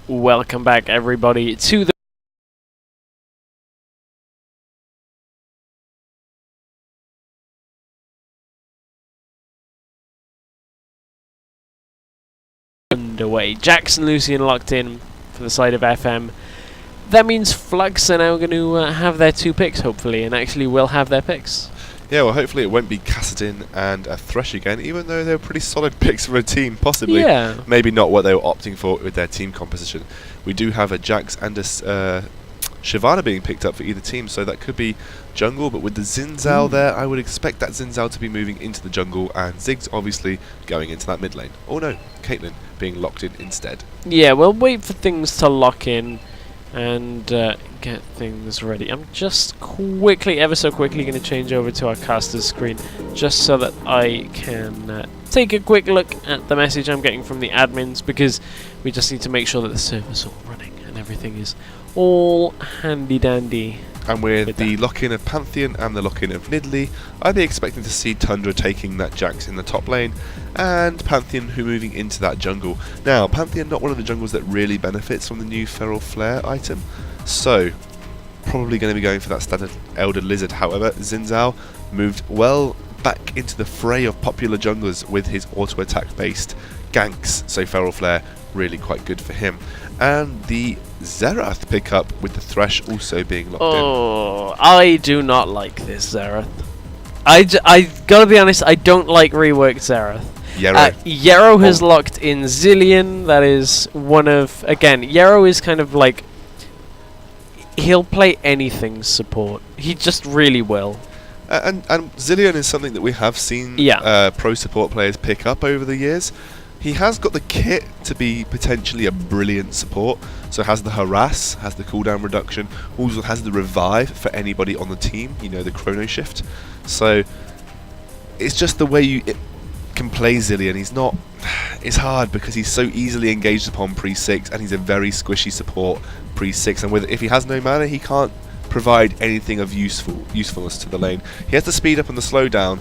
Welcome back, everybody, to the underway. Jackson, Lucian locked in for the side of FM. That means Flux are now going to have their 2 picks, hopefully, and actually will have their picks. Yeah, well, hopefully it won't be Cassadin and a Thresh again, even though they're pretty solid picks for a team, possibly. Yeah. Maybe not what they were opting for with their team composition. We do have a Jax and a Shyvana being picked up for either team, so that could be jungle, but with the Xin Zhao there, I would expect that Xin Zhao to be moving into the jungle, and Ziggs obviously going into that mid lane. Oh no, Caitlyn being locked in instead. Yeah, we'll wait for things to lock in and get things ready. I'm just ever so quickly, going to change over to our caster's screen just so that I can take a quick look at the message I'm getting from the admins, because we just need to make sure that the server's all running and everything is all handy dandy. And with the lock-in of Pantheon and the lock-in of Nidalee, I'd be expecting to see Tundra taking that Jax in the top lane, and Pantheon who moving into that jungle. Now, Pantheon not one of the jungles that really benefits from the new Feral Flare item, so probably going to be going for that standard Elder Lizard. However, Xin Zhao moved well back into the fray of popular junglers with his auto-attack based ganks, so Feral Flare really quite good for him. And the Xerath pickup with the Thresh also being locked in. Oh, I do not like this Xerath. I gotta be honest, I don't like reworked Xerath. Yarrow has locked in Zilean. That is one of, again, Yarrow is kind of like, he'll play anything support. He just really will. And Zilean is something that we have seen pro support players pick up over the years. He has got the kit to be potentially a brilliant support, so has the harass, has the cooldown reduction, also has the revive for anybody on the team, you know, the chrono shift. So it's just the way you can play Zilean. He's not, it's hard because he's so easily engaged upon pre-6, and he's a very squishy support pre-6, and if he has no mana, he can't provide anything of usefulness to the lane. He has the speed up and the slowdown,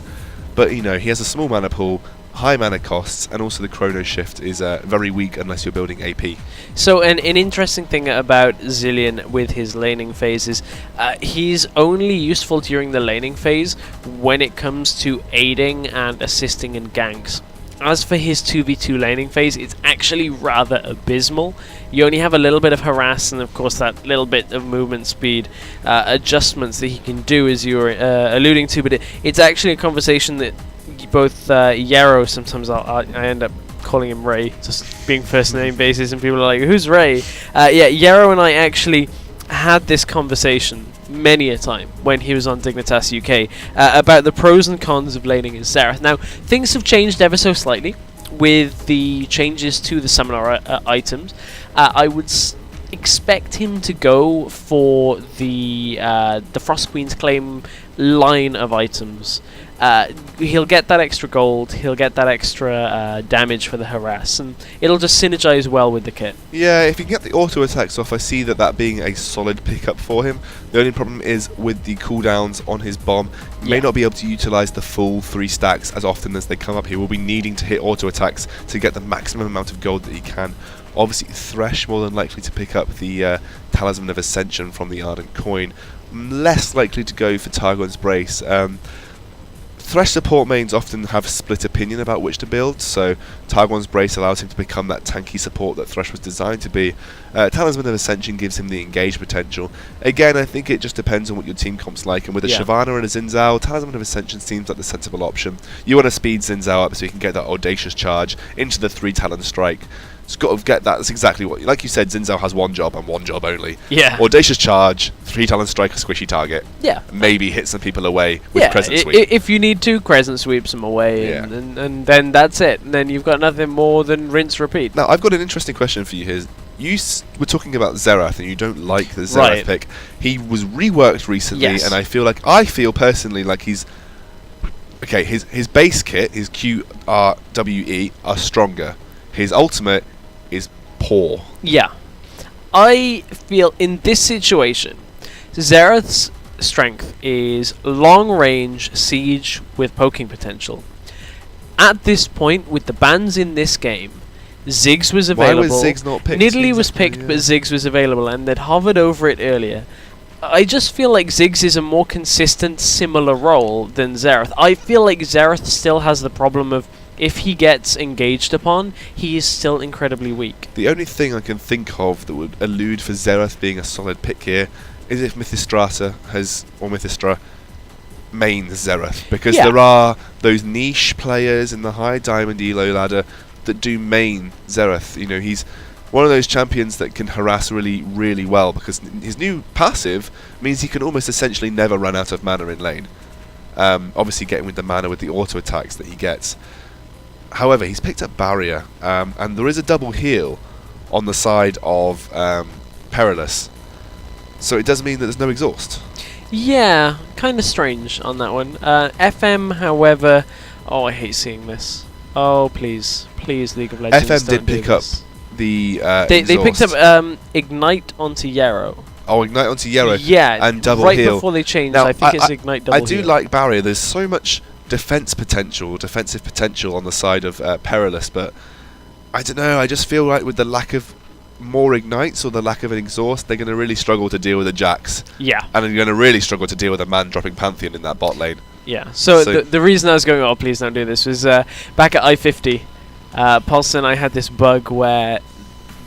but you know, he has a small mana pool, high mana costs, and also the chrono shift is very weak unless you're building AP. So an interesting thing about Zilean with his laning phase is he's only useful during the laning phase when it comes to aiding and assisting in ganks. As for his 2v2 laning phase, it's actually rather abysmal. You only have a little bit of harass and of course that little bit of movement speed adjustments that he can do, as you were alluding to, but it's actually a conversation that both Yarrow, sometimes I end up calling him Ray, just being first name basis, and people are like, who's Ray? Yeah, Yarrow and I actually had this conversation many a time when he was on Dignitas UK about the pros and cons of laning in Xerath. Now, things have changed ever so slightly with the changes to the summoner items. I would expect him to go for the Frost Queen's Claim line of items. He'll get that extra gold, he'll get that extra damage for the harass, and it'll just synergize well with the kit. Yeah, if you can get the auto attacks off, I see that being a solid pickup for him. The only problem is with the cooldowns on his bomb, he may not be able to utilize the full 3 stacks as often as they come up. He will be needing to hit auto attacks to get the maximum amount of gold that he can. Obviously, Thresh more than likely to pick up the Talisman of Ascension from the Ardent Coin. Less likely to go for Targon's Brace. Thresh support mains often have split opinion about which to build, so Targon's Brace allows him to become that tanky support that Thresh was designed to be. Talisman of Ascension gives him the engage potential. Again, I think it just depends on what your team comp's like, and with a Shyvana and a Xin Zhao, Talisman of Ascension seems like the sensible option. You want to speed Xin Zhao up so you can get that audacious charge into the 3 Talon Strike. It's got to get that. That's exactly what, like you said, Xin Zhao has one job and one job only. Yeah. Audacious charge, 3 Talon Strike, a squishy target. Yeah. Maybe hit some people away with Crescent Sweep. If you need to, Crescent Sweeps them away, and then that's it. And then you've got nothing more than rinse, repeat. Now, I've got an interesting question for you here. You were talking about Xerath, and you don't like the Xerath pick. He was reworked recently, and I feel personally like he's... Okay, his base kit, his QRWE, are stronger. His ultimate is poor. Yeah. I feel in this situation, Xerath's strength is long range siege with poking potential. At this point, with the bans in this game, Ziggs was available. Why was Ziggs not picked? Nidalee was Exactly, picked, but Ziggs was available, and they'd hovered over it earlier. I just feel like Ziggs is a more consistent, similar role than Xerath. I feel like Xerath still has the problem of, if he gets engaged upon, he is still incredibly weak. The only thing I can think of that would allude for Xerath being a solid pick here is if Mythistrata Mythistra mains Xerath, because there are those niche players in the high diamond elo ladder that do main Xerath. You know, he's one of those champions that can harass really, really well, because his new passive means he can almost essentially never run out of mana in lane. Obviously getting with the mana with the auto attacks that he gets. However, he's picked up Barrier, and there is a double heal on the side of Perilous, so it does mean that there's no exhaust. Yeah, kind of strange on that one. FM, however, oh, I hate seeing this. Oh, please, League of Legends. FM did pick up the they picked up Ignite onto Yarrow. Oh, Ignite onto Yarrow. Yeah, and double right heal. before they changed. Now, I think it's Ignite double heal. I do like Barrier. There's so much defensive potential on the side of Perilous, but I don't know. I just feel like with the lack of more ignites or the lack of an exhaust, they're going to really struggle to deal with a Jax. Yeah, and they're going to really struggle to deal with a man dropping Pantheon in that bot lane. Yeah. So the reason I was going, oh please don't do this, was back at I-50. Pulse and I had this bug where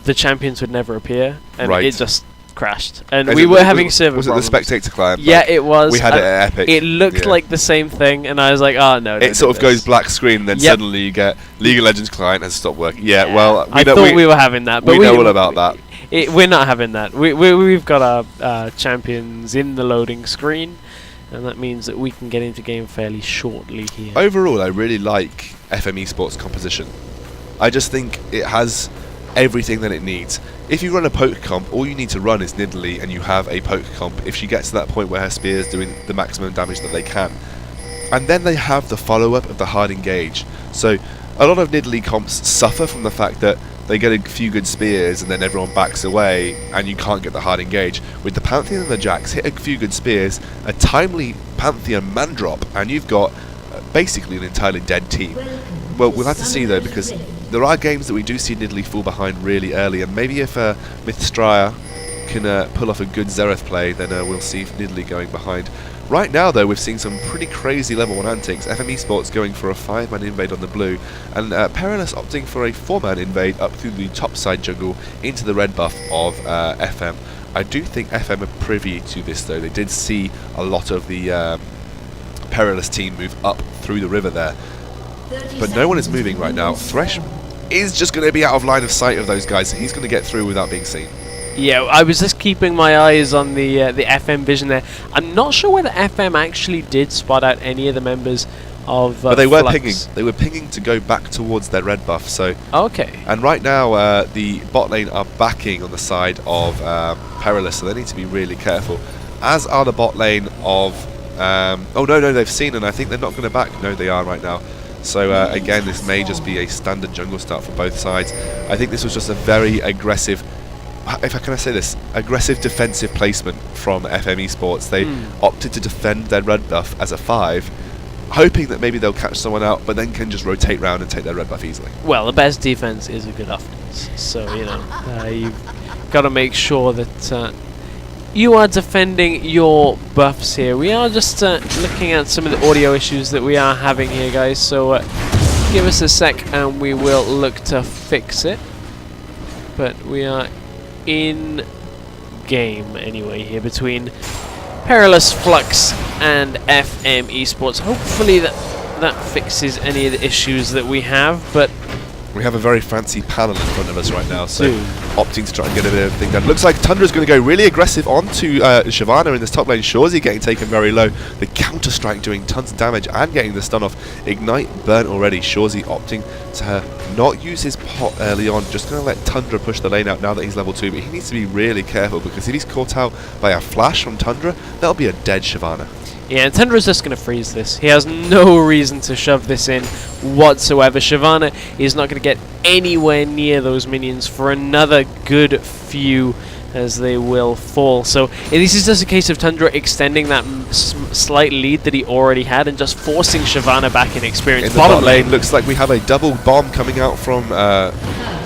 the champions would never appear, and it just crashed, and we were having server problems. Was it the Spectator client? Yeah, it was. We had it at Epic. It looked like the same thing, and I was like, oh no. It sort of goes black screen, and then suddenly you get League of Legends client has stopped working. Yeah, well, I thought we were having that, but we know all about that. We're not having that. We've got our champions in the loading screen, and that means that we can get into game fairly shortly here. Overall, I really like FM eSports composition. I just think it has everything that it needs. If you run a poke comp, all you need to run is Nidalee, and you have a poke comp if she gets to that point where her spear is doing the maximum damage that they can. And then they have the follow-up of the hard engage. So a lot of Nidalee comps suffer from the fact that they get a few good spears and then everyone backs away and you can't get the hard engage. With the Pantheon and the Jax, hit a few good spears, a timely Pantheon man drop, and you've got basically an entirely dead team. Well, we'll have to see though, because there are games that we do see Nidalee fall behind really early, and maybe if Mythstraya can pull off a good Xerath play, then we'll see Nidalee going behind. Right now though, we've seen some pretty crazy level 1 antics. FM eSports going for a 5-man invade on the blue, and Perilous opting for a 4-man invade up through the top side jungle into the red buff of FM. I do think FM are privy to this though. They did see a lot of the Perilous team move up through the river there, but no one is moving right now. Thresh is just going to be out of line of sight of those guys, so he's going to get through without being seen. Yeah, I was just keeping my eyes on the FM vision there. I'm not sure whether FM actually did spot out any of the members of but they were Flux. pinging. They were pinging to go back towards their red buff. So okay. And right now the bot lane are backing on the side of Perilous, so they need to be really careful. As are the bot lane of oh no, they've seen, and I think they're not going to back. No, they are right now. So again, this may just be a standard jungle start for both sides. I think this was just a very aggressive, aggressive defensive placement from FM eSports. They opted to defend their red buff as a 5, hoping that maybe they'll catch someone out, but then can just rotate round and take their red buff easily. Well, the best defense is a good offense, so you know you've got to make sure that you are defending your buffs here. We are just looking at some of the audio issues that we are having here, guys, so give us a sec and we will look to fix it. But we are in game anyway here between Perilous Flux and FM eSports. Hopefully that fixes any of the issues that we have, but we have a very fancy panel in front of us right now, so opting to try and get a bit of everything done. Looks like Tundra's going to go really aggressive onto Shyvana in this top lane. Shorzy getting taken very low. The counter-strike doing tons of damage and getting the stun off. Ignite burnt already. Shorzy opting to not use his pot early on. Just going to let Tundra push the lane out now that he's level 2. But he needs to be really careful, because if he's caught out by a flash from Tundra, that'll be a dead Shyvana. Yeah, and Tundra's just going to freeze this. He has no reason to shove this in whatsoever. Shyvana is not going to get anywhere near those minions for another good few, as they will fall. So this is just a case of Tundra extending that slight lead that he already had and just forcing Shyvana back in experience. In the bottom lane, looks like we have a double bomb coming out from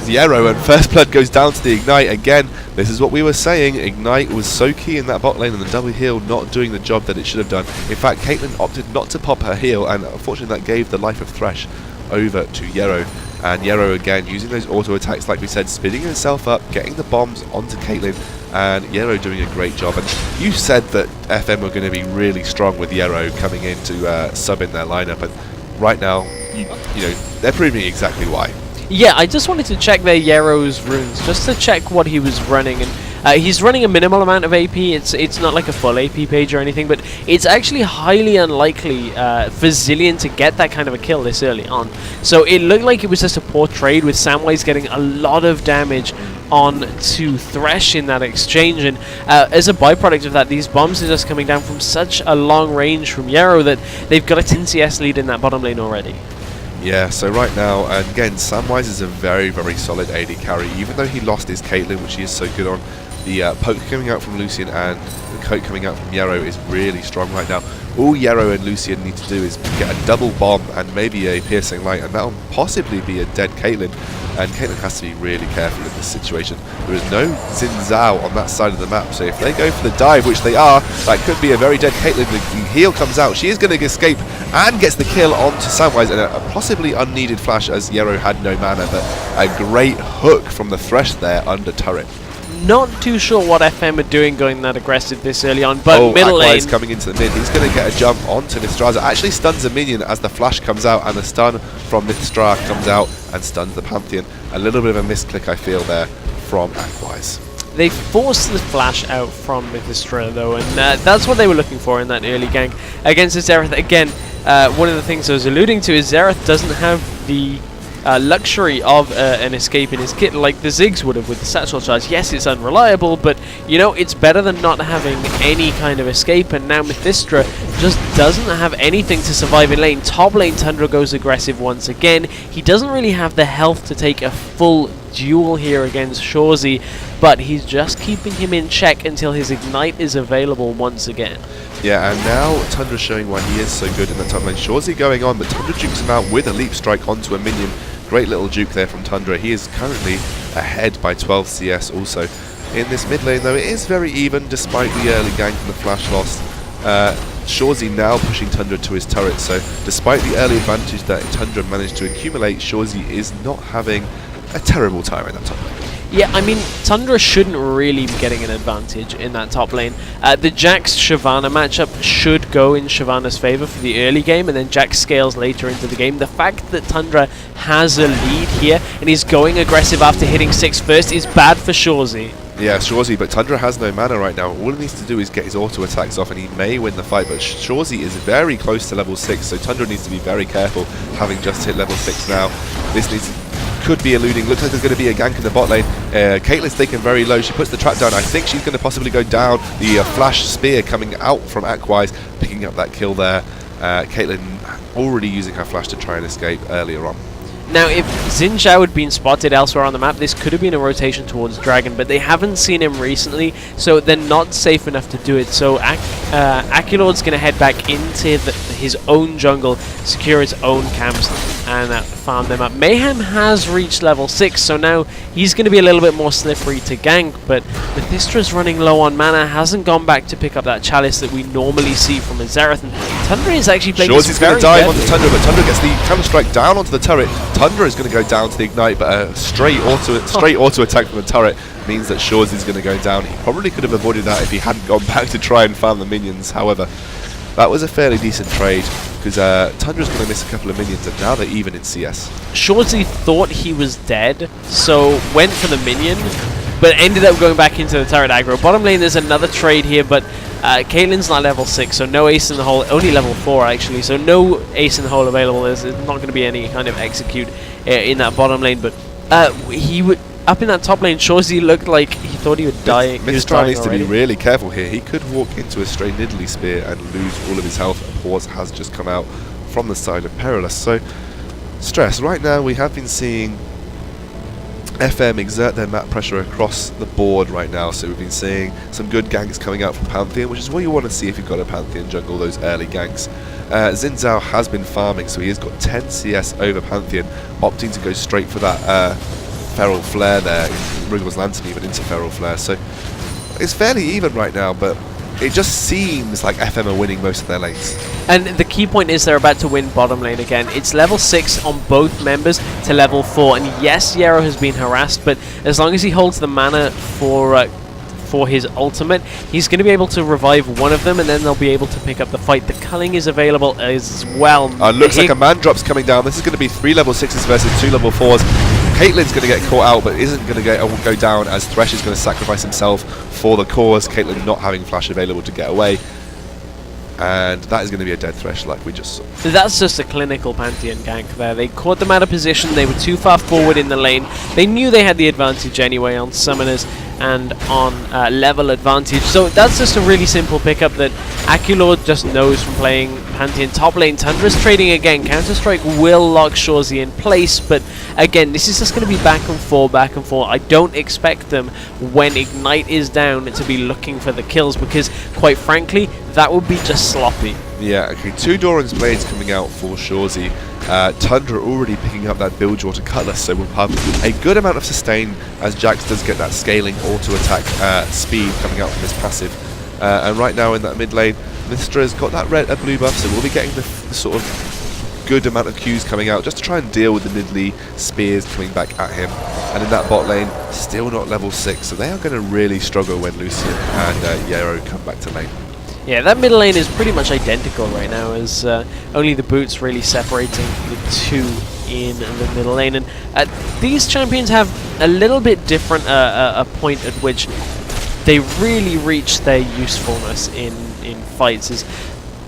Zero, and First Blood goes down to the Ignite. Again, this is what we were saying. Ignite was so key in that bot lane, and the double heal not doing the job that it should have done. In fact, Caitlyn opted not to pop her heal, and unfortunately that gave the life of Thresh over to Yero. And Yero again using those auto attacks, like we said, speeding himself up, getting the bombs onto Caitlyn, and Yero doing a great job. And you said that FM were going to be really strong with Yero coming in to sub in their lineup, and right now, you know, they're proving exactly why. Yeah, I just wanted to check their Yero's runes, just to check what he was running, and he's running a minimal amount of AP. It's not like a full AP page or anything, but it's actually highly unlikely for Zilean to get that kind of a kill this early on. So it looked like it was just a poor trade, with Samwise getting a lot of damage on to Thresh in that exchange, and as a byproduct of that, these bombs are just coming down from such a long range from Yero that they've got a 10 CS lead in that bottom lane already. Yeah, so right now, and again, Samwise is a very, very solid AD carry, even though he lost his Caitlyn, which he is so good on. The poke coming out from Lucian and the coke coming out from Yero is really strong right now. All Yero and Lucian need to do is get a double bomb and maybe a piercing light, and that'll possibly be a dead Caitlyn. And Caitlyn has to be really careful in this situation. There is no Xin Zhao on that side of the map, so if they go for the dive, which they are, that could be a very dead Caitlyn. The heal comes out, she is going to escape and gets the kill onto Samwise, and a possibly unneeded flash as Yero had no mana, but a great hook from the Thresh there under turret. Not too sure what FM are doing going that aggressive this early on, but middle lane coming into the mid. He's going to get a jump onto Mythstraza. Actually stuns a minion as the flash comes out, and the stun from Mythstra comes out and stuns the Pantheon. A little bit of a misclick, I feel, there from Aquise. They forced the flash out from Mythstra though, and that's what they were looking for in that early gank against Xerath. Again, one of the things I was alluding to is Xerath doesn't have the luxury of an escape in his kit like the Ziggs would have with the satchel charge. Yes, it's unreliable, but you know, it's better than not having any kind of escape, and now Mythstra just doesn't have anything to survive in lane. Top lane, Tundra goes aggressive once again. He doesn't really have the health to take a full duel here against Shorzy, but he's just keeping him in check until his Ignite is available once again. Yeah, and now Tundra showing why he is so good in that top lane. Shorzy going on, but Tundra jukes him out with a leap strike onto a minion. Great little juke there from Tundra. He is currently ahead by 12 CS also. In this mid lane though, it is very even despite the early gank and the flash loss. Shorzy now pushing Tundra to his turret, so despite the early advantage that Tundra managed to accumulate, Shorzy is not having a terrible time in that top lane. Yeah, I mean, Tundra shouldn't really be getting an advantage in that top lane. The Jax-Shyvana matchup should go in Shyvana's favor for the early game, and then Jax scales later into the game. The fact that Tundra has a lead here, and he's going aggressive after hitting 6 first, is bad for Shorzy. Yeah, Shorzy, but Tundra has no mana right now. All he needs to do is get his auto attacks off, and he may win the fight, but Shorzy is very close to level 6, so Tundra needs to be very careful, having just hit level 6 now. This could be eluding. Looks like there's going to be a gank in the bot lane. Caitlyn's taken very low. She puts the trap down. I think she's going to possibly go down. The flash spear coming out from Aquise, picking up that kill there. Caitlyn already using her flash to try and escape earlier on. Now, if Xin Zhao had been spotted elsewhere on the map, this could have been a rotation towards Dragon, but they haven't seen him recently, so they're not safe enough to do it. So Aculord's going to head back into his own jungle, secure his own camps, and farm them up. Mayhem has reached level 6, so now he's going to be a little bit more slippery to gank, but Mythistra's running low on mana, hasn't gone back to pick up that chalice that we normally see from a Xerath, and Tundra is actually playing Shorzy's going to dive onto Tundra, but Tundra gets the counter-strike down onto the turret. Tundra is going to go down to the Ignite, but a straight auto attack from the turret means that Shorzy's going to go down. He probably could have avoided that if he hadn't gone back to try and farm the minions. However, that was a fairly decent trade, because Tundra's going to miss a couple of minions, and now they're even in CS. Shorzy thought he was dead, so went for the minion, but ended up going back into the turret aggro. Bottom lane, there's another trade here, but Caitlyn's not level 6, so no ace in the hole. Only level 4, actually, so no ace in the hole available. There's not going to be any kind of execute in that bottom lane, but he would... Up in that top lane, Shorzy looked like he thought he would die. Mythstra needs to be really careful here. He could walk into a stray Nidalee spear and lose all of his health. A pause has just come out from the side of Perilous. So, stress. Right now, we have been seeing FM exert their map pressure across the board right now. So we've been seeing some good ganks coming out from Pantheon, which is what you want to see if you've got a Pantheon jungle, those early ganks. Xin Zhao has been farming, so he has got 10 CS over Pantheon, opting to go straight for that Feral Flare there, Wriggle's Lantern even into Feral Flare, so it's fairly even right now, but it just seems like FM are winning most of their lanes. And the key point is they're about to win bottom lane again. It's level 6 on both members to level 4, and yes, Yarrow has been harassed, but as long as he holds the mana for his ultimate, he's going to be able to revive one of them, and then they'll be able to pick up the fight. The culling is available as well. Looks like a man drop's coming down. This is going to be 3 level 6s versus 2 level 4s. Caitlyn's going to get caught out, but isn't going to go down, as Thresh is going to sacrifice himself for the cause. Caitlyn not having flash available to get away. And that is going to be a dead Thresh like we just saw. So that's just a clinical Pantheon gank there. They caught them out of position, they were too far forward in the lane. They knew they had the advantage anyway on summoners and on level advantage. So that's just a really simple pickup that Aculord just knows from playing Pantheon top lane. Tundra's trading again. Counter-Strike will lock Shorzy in place, but again, this is just going to be back and forth, back and forth. I don't expect them, when Ignite is down, to be looking for the kills, because quite frankly, that would be just sloppy. Yeah, okay, 2 Doran's Blades coming out for Shorzy. Tundra already picking up that Bilge Water Cutlass, so we'll have a good amount of sustain as Jax does get that scaling auto-attack speed coming out from his passive. And right now in that mid lane, Mystra's got that blue buff, so we'll be getting the sort of good amount of Qs coming out just to try and deal with the mid-lane spears coming back at him. And in that bot lane, still not level 6, so they are going to really struggle when Lucian and Yarrow come back to lane. Yeah, that middle lane is pretty much identical right now, as only the boots really separating the two in the middle lane. And these champions have a little bit different a point at which they really reach their usefulness in fights. Is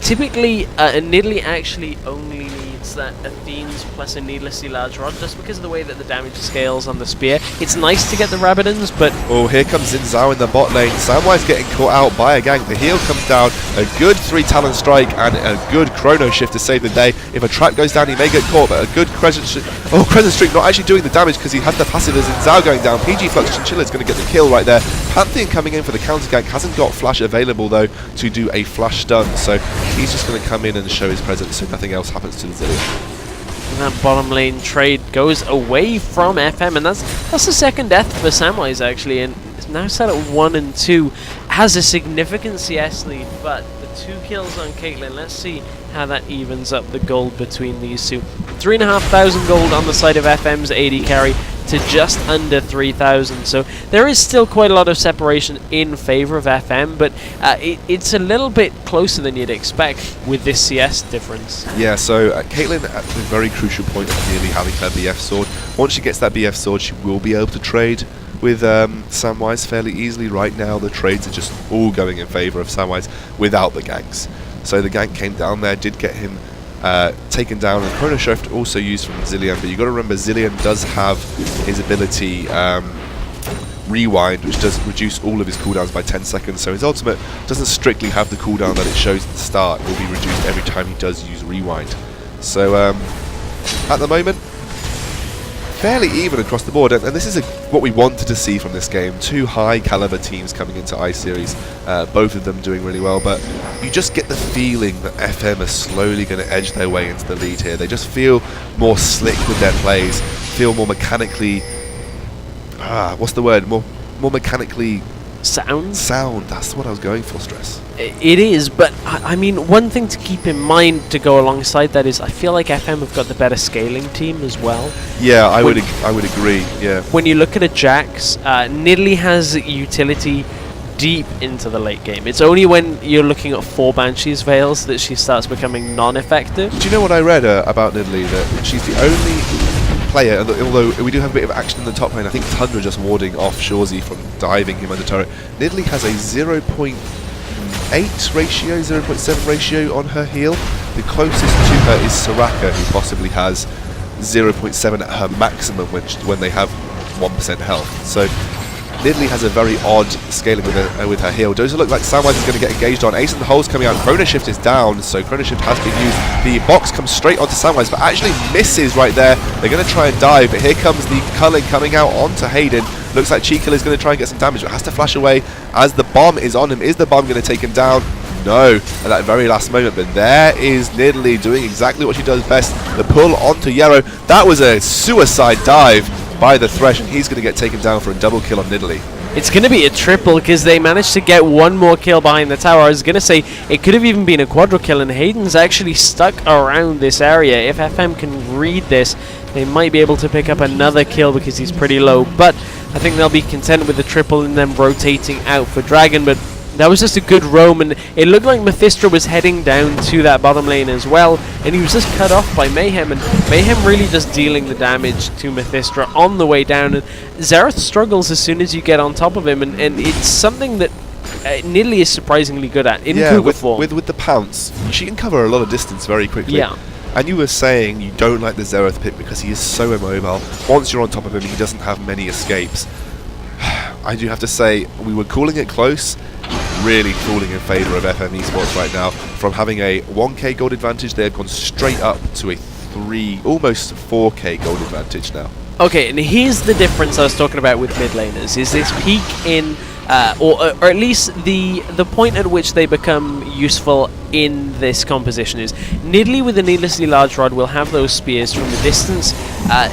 typically Nidalee actually only needs that Athene's plus a needlessly large rod, just because of the way that the damage scales on the spear. It's nice to get the Rabadons, but... Oh, here comes Xin Zhao in the bot lane. Samwise getting caught out by a gank. The heal comes down. A good 3 Talon Strike and a good Chrono Shift to save the day. If a trap goes down, he may get caught, but a good Crescent Streak not actually doing the damage because he had the passive as Xin Zhao going down. PG Flux Chinchilla's going to get the kill right there. Pantheon coming in for the counter gank. Hasn't got flash available, though, to do a flash stun, so he's just going to come in and show his presence so nothing else happens to the Zillion. And that bottom lane trade goes away from FM, and that's the second death for Samwise actually, and it's now set at 1 and 2. Has a significant CS lead, but the 2 kills on Caitlyn. Let's see how that evens up the gold between these two. 3,500 gold on the side of FM's AD carry to just under 3,000. So there is still quite a lot of separation in favor of FM, but it's a little bit closer than you'd expect with this CS difference. Yeah, so Caitlyn at the very crucial point of nearly having her BF sword. Once she gets that BF sword, she will be able to trade with Samwise fairly easily. Right now, the trades are just all going in favor of Samwise without the ganks. So the gank came down there, did get him taken down, and Chrono Shift also used from Zilean, but you've got to remember Zilean does have his ability Rewind, which does reduce all of his cooldowns by 10 seconds, so his ultimate doesn't strictly have the cooldown that it shows at the start. It will be reduced every time he does use Rewind. So at the moment, fairly even across the board, and this is what we wanted to see from this game. 2 high caliber teams coming into I-Series, both of them doing really well, but you just get the feeling that FM are slowly going to edge their way into the lead here. They just feel more slick with their plays, feel more mechanically, what's the word, more mechanically sound, that's what I was going for, Stress. It is, but I mean, one thing to keep in mind to go alongside that is I feel like FM have got the better scaling team as well. Yeah, I would agree, yeah. When you look at a Jax, Nidalee has utility deep into the late game. It's only when you're looking at 4 Banshees Veils that she starts becoming non-effective. Do you know what I read about Nidalee? That she's the only player, although we do have a bit of action in the top lane. I think Tundra just warding off Shorzy from diving him under turret. Nidalee has a 0.8 ratio, 0.7 ratio on her heal. The closest to her is Soraka, who possibly has 0.7 at her maximum when they have 1% health. So Nidalee has a very odd scaling with her heal. Does it look like Samwise is going to get engaged on? Ace in the hole's coming out. Chrono Shift is down, so Chrono Shift has been used. The box comes straight onto Samwise, but actually misses right there. They're going to try and dive, but here comes the culling coming out onto Hayden. Looks like Cheekiller is going to try and get some damage, but has to flash away as the bomb is on him. Is the bomb going to take him down? No, at that very last moment, but there is Nidalee doing exactly what she does best, the pull onto Yarrow. That was a suicide dive by the Thresh, and he's going to get taken down for a double kill on Nidalee. It's going to be a triple because they managed to get one more kill behind the tower. I was going to say it could have even been a quadra kill, and Hayden's actually stuck around this area. If FM can read this, they might be able to pick up another kill because he's pretty low. But I think they'll be content with the triple and then rotating out for Dragon. But that was just a good roam, and it looked like Mephistra was heading down to that bottom lane as well, and he was just cut off by Mayhem, and Mayhem really just dealing the damage to Mephistra on the way down, and Xerath struggles as soon as you get on top of him, and it's something that Nidalee is surprisingly good at in Cougar form. With the pounce, she can cover a lot of distance very quickly. Yeah. And you were saying you don't like the Xerath pick because he is so immobile. Once you're on top of him, he doesn't have many escapes. I do have to say, we were calling it close, really falling in favour of FM eSports right now. From having a 1k gold advantage, they have gone straight up to a almost 4k gold advantage now. Okay, and here's the difference I was talking about with mid laners, is this peak in, or at least the point at which they become useful in this composition is Nidalee with a needlessly large rod will have those spears from the distance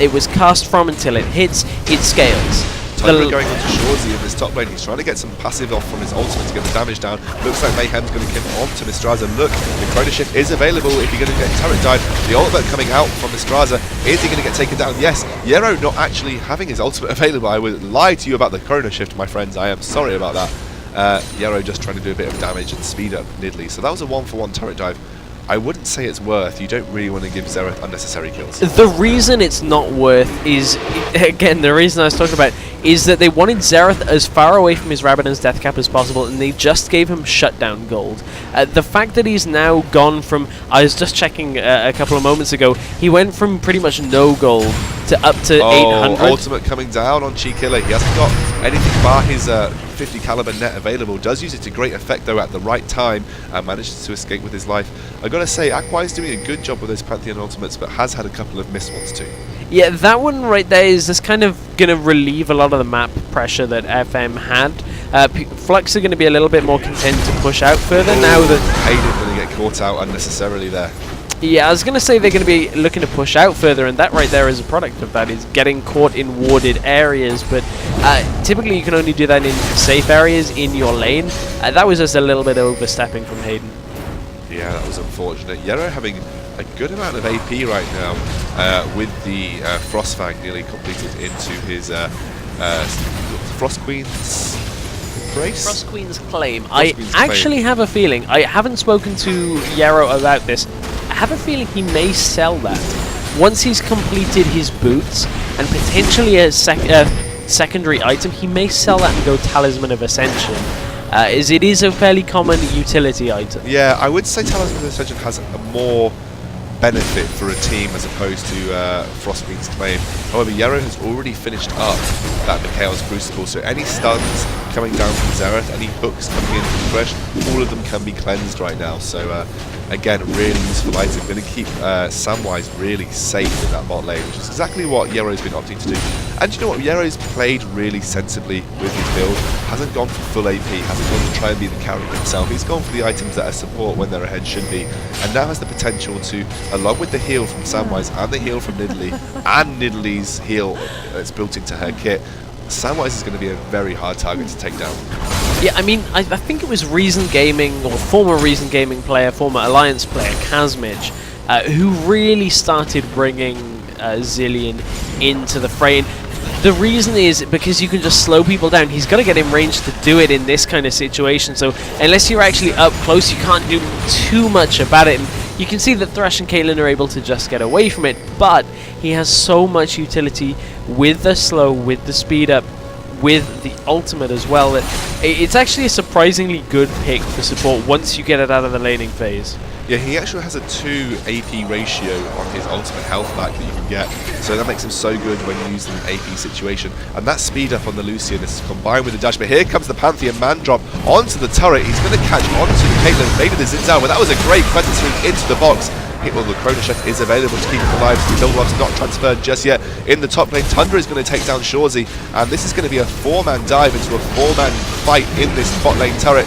it was cast from until it hits, it scales. Going onto Shawzy in this top lane, he's trying to get some passive off from his ultimate to get the damage down. Looks like Mayhem's going to kill onto Mistraza. Look, the Chrono Shift is available if you're going to get turret dive. The ultimate coming out from Mistraza. Is he going to get taken down? Yes. Yero not actually having his ultimate available. I would lie to you about the Chrono Shift, my friends. I am sorry about that. Yero just trying to do a bit of damage and speed up Nidalee. So that was a 1-for-1 turret dive. I wouldn't say it's worth. You don't really want to give Xerath unnecessary kills. The reason it's not worth is, again, the reason I was talking about is that they wanted Xerath as far away from his Rabadon's death cap as possible, and they just gave him shutdown gold. The fact that he's now gone from, I was just checking a couple of moments ago, he went from pretty much no gold to up to 800. Ultimate coming down on Chi Killer. He hasn't got anything bar his 50 caliber net available. Does use it to great effect though at the right time and manages to escape with his life. I gotta say, Aqua is doing a good job with those Pantheon ultimates, but has had a couple of missed ones too. Yeah, that one right there is just kind of going to relieve a lot of the map pressure that FM had. Flux are going to be a little bit more content to push out further now that Hayden going to get caught out unnecessarily there. Yeah, I was going to say they're going to be looking to push out further, and that right there is a product of that, is getting caught in warded areas, but typically you can only do that in safe areas in your lane. That was just a little bit overstepping from Hayden. Yeah, that was unfortunate. Yero having a good amount of AP right now with the Frostfang nearly completed into his Frost Queen's Brace? Frost Queen's Claim. I actually have a feeling, I haven't spoken to Yero about this, I have a feeling he may sell that. Once he's completed his boots and potentially a secondary item, he may sell that and go Talisman of Ascension. As it is a fairly common utility item. Yeah, I would say Talisman of Ascension has a more benefit for a team as opposed to Frostqueen's Claim. However, Yero has already finished up that Mikhail's Crucible, so any stuns coming down from Xerath, any hooks coming in from Thresh, all of them can be cleansed right now. So again, really useful item. Going to keep Samwise really safe in that bot lane, which is exactly what Yero's been opting to do. And you know what? Yero's played really sensibly with his build. Hasn't gone for full AP, hasn't gone to try and be the character himself. He's gone for the items that are support when they're ahead should be. And now has the potential to, along with the heal from Samwise and the heal from Nidalee, and Nidalee's heal that's built into her kit, Samwise is going to be a very hard target to take down. Yeah, I mean, I think it was Reason Gaming, or former Reason Gaming player, former Alliance player, Kazmij, who really started bringing Zilean into the fray. The reason is because you can just slow people down. He's got to get in range to do it in this kind of situation, so unless you're actually up close, you can't do too much about it. And you can see that Thresh and Caitlyn are able to just get away from it, but he has so much utility with the slow, with the speed up, with the ultimate as well, that it's actually a surprisingly good pick for support once you get it out of the laning phase. Yeah, he actually has a 2 AP ratio on his ultimate health back that you can get, so that makes him so good when you use an AP situation. And that speed up on the Lucian is combined with the dash, but here comes the Pantheon man drop onto the turret. He's going to catch onto the Caitlyn, maybe the Zinzao, but that was a great Quentin swing into the box. Well, the Chrono Chef is available to keep him alive. Silverrock's not transferred just yet. In the top lane, Tundra is going to take down Shorzy, and this is going to be a 4-man dive into a 4-man fight in this bot lane turret.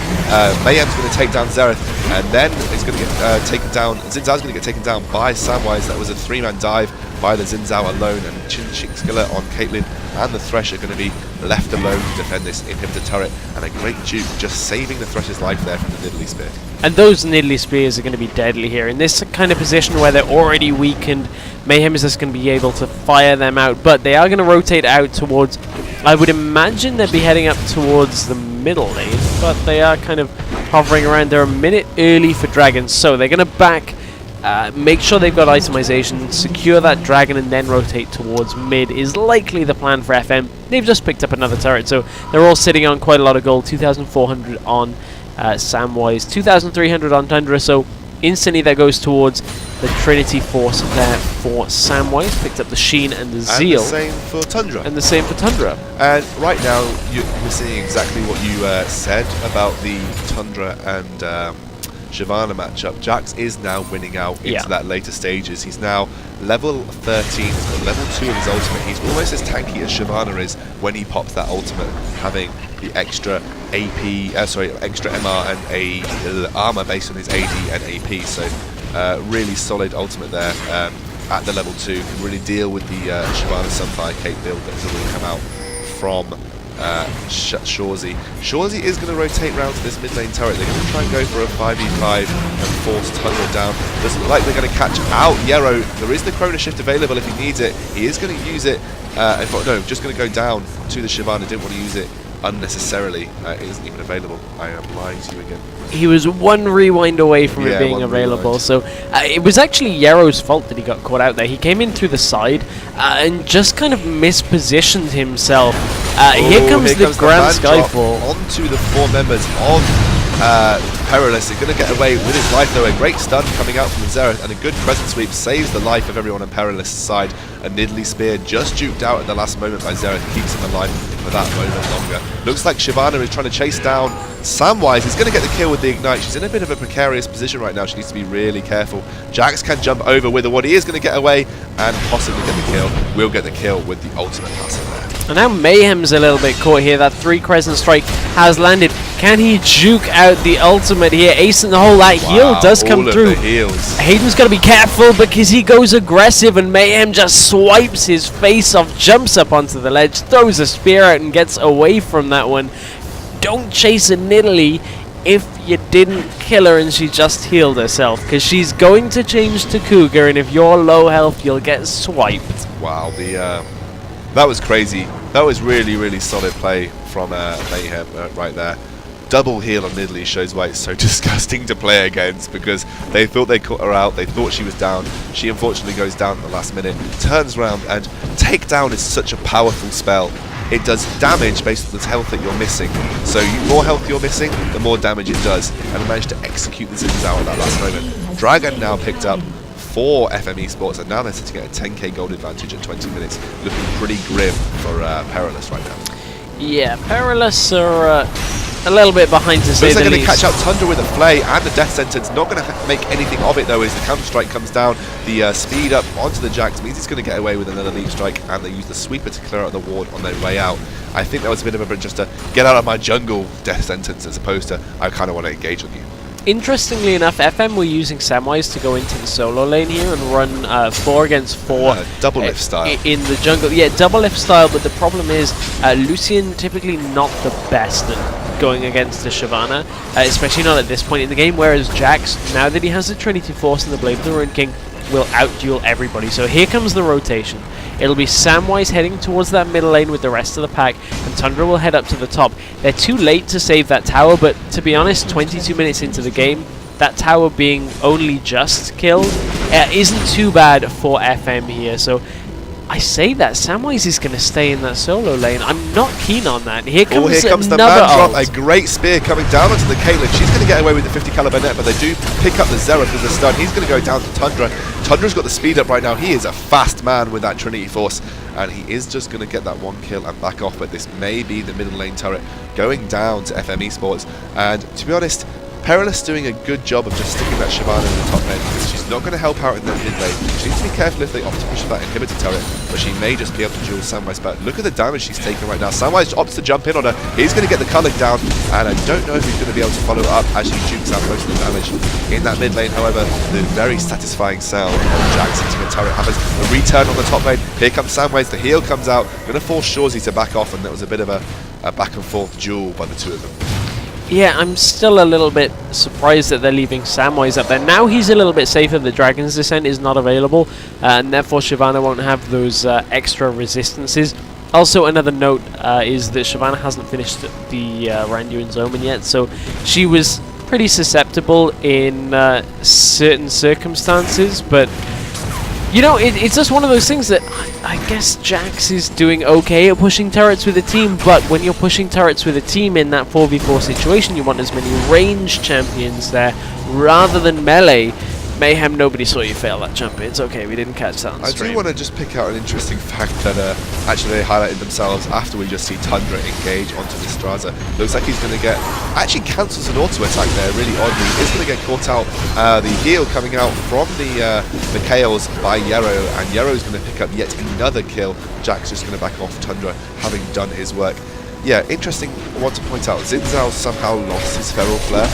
Mayhem's going to take down Xerath, and then it's going to get taken down. Xin Zhao's going to get taken down by Samwise. That was a 3-man dive by the Xin Zhao alone, and Chinchilla on Caitlyn and the Thresh are going to be left alone to defend this inhibitor turret, and a great juke just saving the Thresh's life there from the Nidalee Spear. And those Nidalee Spears are going to be deadly here. In this kind of position where they're already weakened, Mayhem is just going to be able to fire them out, but they are going to rotate out towards, I would imagine they'd be heading up towards the middle lane, but they are kind of hovering around. They're a minute early for Dragons, so they're going to back, make sure they've got itemization, secure that Dragon, and then rotate towards mid is likely the plan for FM. They've just picked up another turret, so they're all sitting on quite a lot of gold. 2,400 on Samwise, 2,300 on Tundra, so instantly that goes towards the Trinity Force there for Samwise. Picked up the Sheen and the Zeal. And the same for Tundra. And the same for Tundra. And right now, you're seeing exactly what you said about the Tundra and Shyvana matchup. Jax is now winning out into that later stages. He's now level 13, he's got level 2 of his ultimate. He's almost as tanky as Shyvana is when he pops that ultimate, having the extra extra MR and a armor based on his AD and AP. So really solid ultimate there at the level 2. Can really deal with the Shyvana Sunfire Cape build that has already come out from Shorzy. Shorzy is going to rotate round to this mid lane turret. They're going to try and go for a 5v5 and force Tundra down. Doesn't look like they're going to catch out Yero. There is the Chrono Shift available if he needs it. He is going to use it. No, just going to go down to the Shyvana. Didn't want to use it unnecessarily. It isn't even available. I am lying to you again. He was one rewind away from it being available, rewind. So it was actually Yero's fault that he got caught out there. He came in through the side and just kind of mispositioned himself. Here comes the Grand Skyfall. Onto the 4 members of Perilous. They're going to get away with his life though. A great stun coming out from the Xerath, and a good crescent sweep saves the life of everyone on Perilous' side. A Nidalee Spear just juked out at the last moment by Xerath, keeps him alive for that moment longer. Looks like Shyvana is trying to chase down Samwise. He's going to get the kill with the Ignite. She's in a bit of a precarious position right now. She needs to be really careful. Jax can jump over with her. What he is going to get away and possibly get the kill. Will get the kill with the ultimate passive there. And now Mayhem's a little bit caught here. That 3 Crescent Strike has landed. Can he juke out the ultimate here? Ace in the hole. That heal does come through. Hayden's got to be careful because he goes aggressive, and Mayhem just swipes his face off, jumps up onto the ledge, throws a spear out and gets away from that one. Don't chase a Nidalee if you didn't kill her and she just healed herself, because she's going to change to Cougar, and if you're low health, you'll get swiped. Wow, that was crazy. That was really, really solid play from Mayhem right there. Double heal on Nidalee shows why it's so disgusting to play against, because they thought they caught her out, they thought she was down. She unfortunately goes down at the last minute, turns around, and Takedown is such a powerful spell. It does damage based on the health that you're missing. So the more health you're missing, the more damage it does. And I managed to execute the Xin Zhao at that last moment. Dragon now picked up 4 FM eSports, and now they're sitting at a 10k gold advantage at 20 minutes. Looking pretty grim for Perilous right now. Yeah, Perilous are a little bit behind to say the least. Looks like they're going to catch out Tundra with a flay and a death sentence. Not going to make anything of it though, as the counter strike comes down. The speed up onto the Jax means he's going to get away with another leap strike, and they use the sweeper to clear out the ward on their way out. I think that was a bit of just a get out of my jungle death sentence, as opposed to I kind of want to engage on you. Interestingly enough, FM were using Samwise to go into the solo lane here and run 4 against 4. Double lift style. In the jungle. Yeah, double lift style, but the problem is Lucian typically not the best at going against the Shyvana, especially not at this point in the game, whereas Jax, now that he has the Trinity Force and the Blade of the Ruined King, will outduel everybody. So here comes the rotation. It'll be Samwise heading towards that middle lane with the rest of the pack, and Tundra will head up to the top. They're too late to save that tower, but to be honest, 22 minutes into the game, that tower being only just killed isn't too bad for FM here. So I say that Samwise is going to stay in that solo lane. I'm not keen on that. Here comes the man drop. A great spear coming down onto the Caitlyn. She's going to get away with the 50 caliber net, but they do pick up the Xerath with the stun. He's going to go down to Tundra. Tundra's got the speed up right now. He is a fast man with that Trinity Force, and he is just going to get that 1 kill and back off. But this may be the middle lane turret going down to FM eSports. And to be honest, Perilous doing a good job of just sticking that Shyvana in the top lane, because she's not going to help out in that mid lane. She needs to be careful if they opt to push that inhibitor turret, but she may just be able to duel Samwise back. Look at the damage she's taking right now. Samwise opts to jump in on her. He's going to get the culling down, and I don't know if he's going to be able to follow it up as she jukes out most of the damage. In that mid lane, however, the very satisfying sound of Jax hitting a turret happens. A return on the top lane. Here comes Samwise. The heal comes out. Going to force Shorzy to back off, and that was a bit of a back and forth duel by the two of them. Yeah, I'm still a little bit surprised that they're leaving Samwise up there. Now he's a little bit safer. The Dragon's Descent is not available, and therefore Shyvana won't have those extra resistances. Also, another note is that Shyvana hasn't finished the Randuin's Omen yet, so she was pretty susceptible in certain circumstances, but you know, it's just one of those things that I guess Jax is doing okay at pushing turrets with a team, but when you're pushing turrets with a team in that 4v4 situation, you want as many ranged champions there rather than melee. Mayhem, nobody saw you fail that jump. It's okay, we didn't catch that on stream. I do want to just pick out an interesting fact that actually they highlighted themselves after we just see Tundra engage onto the Straza. Looks like he's going to get... Actually cancels an auto attack there, really oddly. He's going to get caught out. The heal coming out from the Chaos by Yero, and Yero's going to pick up yet another kill. Jack's just going to back off Tundra, having done his work. Yeah, interesting. I want to point out, Xin Zhao somehow lost his Feral Flare.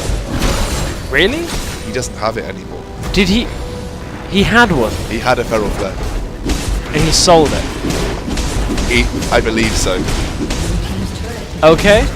Really? He doesn't have it anymore. Did he? He had one. He had a Feral Flare. And he sold it? I believe so. Okay.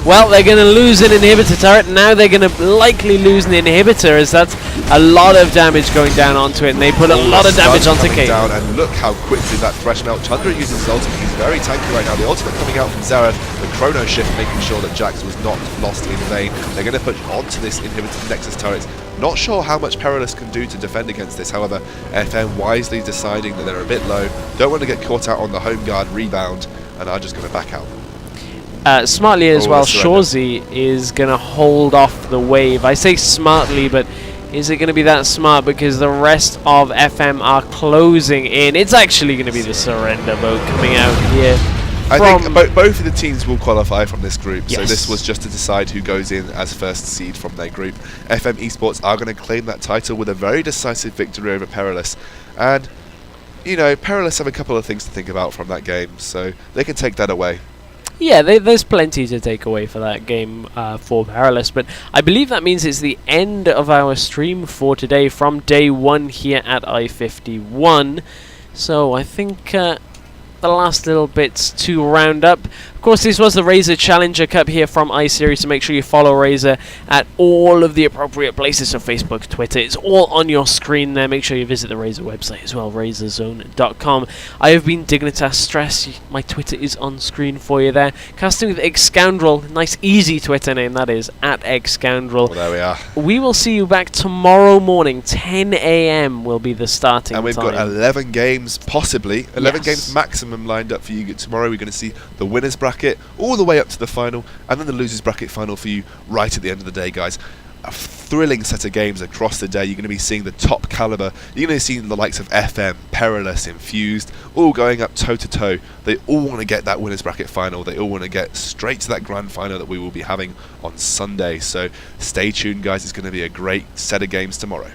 Well, they're going to lose an inhibitor turret. Now they're going to likely lose an inhibitor, as that's a lot of damage going down onto it, and they put a lot of damage onto Kate. Down, and look how quickly that thresh melt. Tundra uses his ultimate. He's very tanky right now. The ultimate coming out from Xerath. The chrono shift making sure that Jax was not lost in vain. They're going to push onto this inhibitor Nexus turret. Not sure how much Perilous can do to defend against this. However, FM wisely deciding that they're a bit low, don't want to get caught out on the home guard rebound, and are just going to back out. Smartly as well, Shorzy is going to hold off the wave. I say smartly, but is it going to be that smart? Because the rest of FM are closing in. It's actually going to be the surrender boat coming out here. I think both of the teams will qualify from this group, yes. So this was just to decide who goes in as first seed from their group. FM eSports are going to claim that title with a very decisive victory over Perilous. And, you know, Perilous have a couple of things to think about from that game, so they can take that away. Yeah, there's plenty to take away for that game for Perilous, but I believe that means it's the end of our stream for today from day 1 here at I51. So I think the last little bits to round up. Of course, this was the Razer Challenger Cup here from iSeries, so make sure you follow Razer at all of the appropriate places, so Facebook, Twitter, it's all on your screen there. Make sure you visit the Razer website as well, razerzone.com. I have been Dignitas Stress, my Twitter is on screen for you there. Casting with Xscoundrel, nice easy Twitter name that is, at Xscoundrel. Well, there we are. We will see you back tomorrow morning, 10 AM will be the starting time. And we've got 11 games, possibly, 11 yes. games maximum lined up for you. Tomorrow we're going to see the winners bracket all the way up to the final, and then the losers bracket final for you right at the end of the day, guys. A thrilling set of games across the day. You're going to be seeing the top caliber. You're going to see the likes of FM, Perilous, Infused, all going up toe to toe. They all want to get that winners bracket final. They all want to get straight to that grand final that we will be having on Sunday. So stay tuned, guys. It's going to be a great set of games tomorrow.